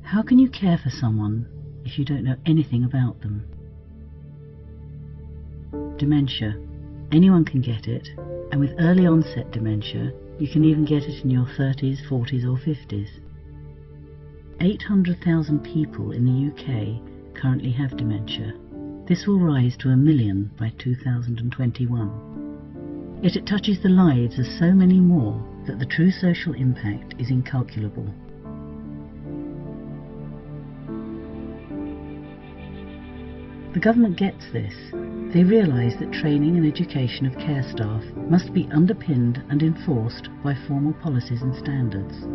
How can you care for someone if you don't know anything about them? Dementia. Anyone can get it, and with early onset dementia, you can even get it in your 30s, 40s or 50s. 800,000 people in the UK currently have dementia. This will rise to 1 million by 2021. Yet it touches the lives of so many more that the true social impact is incalculable. The government gets this. They realise that training and education of care staff must be underpinned and enforced by formal policies and standards.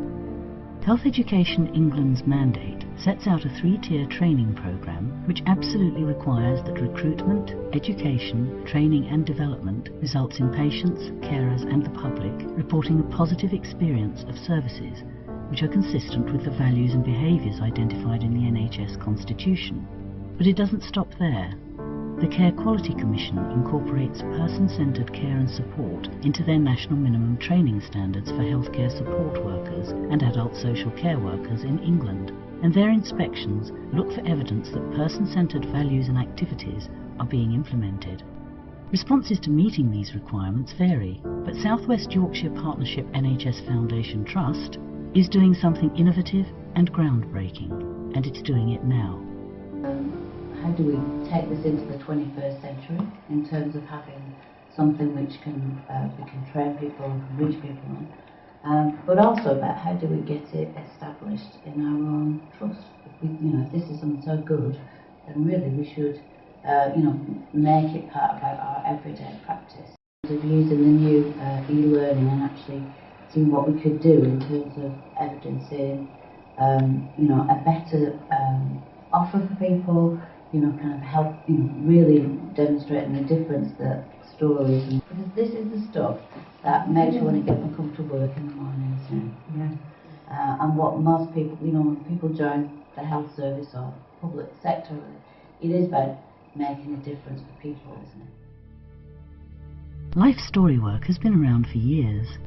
Health Education England's mandate sets out a 3-tier training programme which absolutely requires that recruitment, education, training and development results in patients, carers and the public reporting a positive experience of services which are consistent with the values and behaviours identified in the NHS Constitution. But it doesn't stop there. The Care Quality Commission incorporates person-centred care and support into their national minimum training standards for healthcare support workers and adult social care workers in England, and their inspections look for evidence that person-centred values and activities are being implemented. Responses to meeting these requirements vary, but South West Yorkshire Partnership NHS Foundation Trust is doing something innovative and groundbreaking, and it's doing it now. How do we take this into the 21st century in terms of having something which we can train people and reach people on, but also about how do we get it established in our own trust. If this is something so good, then really we should make it part of our everyday practice. Of using the new e-learning and actually seeing what we could do in terms of evidencing a better offer for people, kind of help, really demonstrating the difference that stories, because this is the stuff that makes you want to get them come to work in the morning, isn't it? Yeah. And what most people, when people join the health service or public sector, it is about making a difference for people, isn't it? Life story work has been around for years.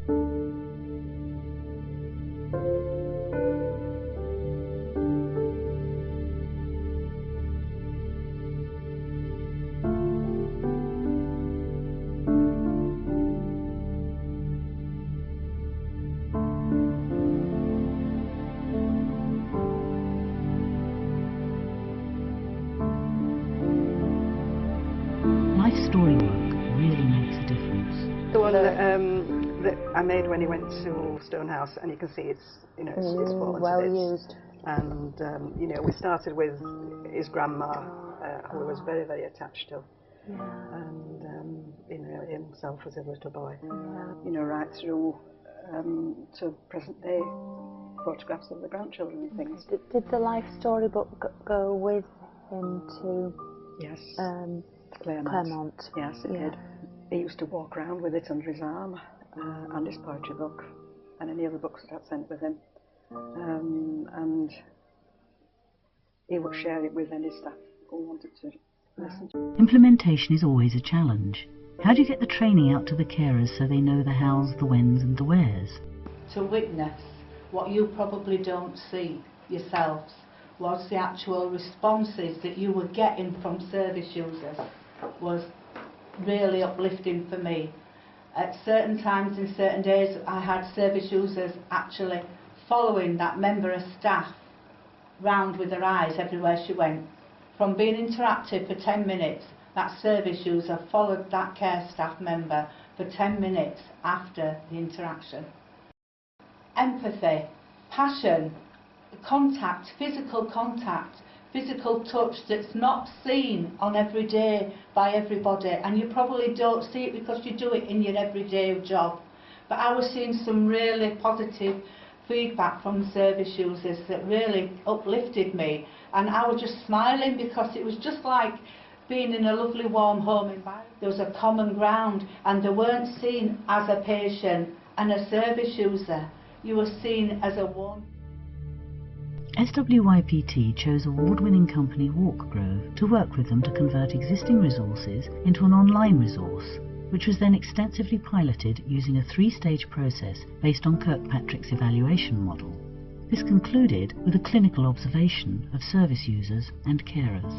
Life story work really makes a difference. The one that I made when he went to Stonehouse, and you can see it's fallen well to bits. used. And we started with his grandma, who was very, very attached to, and himself as a little boy. Right through to present day photographs of the grandchildren and things. Did the life story book go with him to? Yes. Claremont. Yes, it did. He used to walk around with it under his arm, and his poetry book, and any other books that I'd sent with him. And he would share it with any staff who wanted to listen. Implementation is always a challenge. How do you get the training out to the carers so they know the hows, the whens and the wheres? To witness what you probably don't see yourselves was the actual responses that you were getting from service users was really uplifting for me. At certain times in certain days I had service users actually following that member of staff round with their eyes everywhere she went. From being interactive for 10 minutes, that service user followed that care staff member for 10 minutes after the interaction. Empathy, passion, contact, physical touch that's not seen on every day by everybody, and you probably don't see it because you do it in your everyday job. But I was seeing some really positive feedback from service users that really uplifted me, and I was just smiling because it was just like being in a lovely warm home environment. There was a common ground, and they weren't seen as a patient and a service user. You were seen as a one. SWYPT chose award-winning company Walkgrove to work with them to convert existing resources into an online resource, which was then extensively piloted using a 3-stage process based on Kirkpatrick's evaluation model. This concluded with a clinical observation of service users and carers.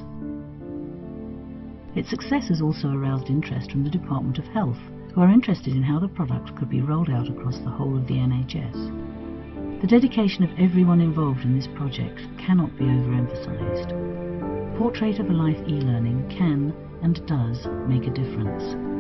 Its success has also aroused interest from the Department of Health, who are interested in how the product could be rolled out across the whole of the NHS. The dedication of everyone involved in this project cannot be overemphasised. Portrait of a Life e-learning can and does make a difference.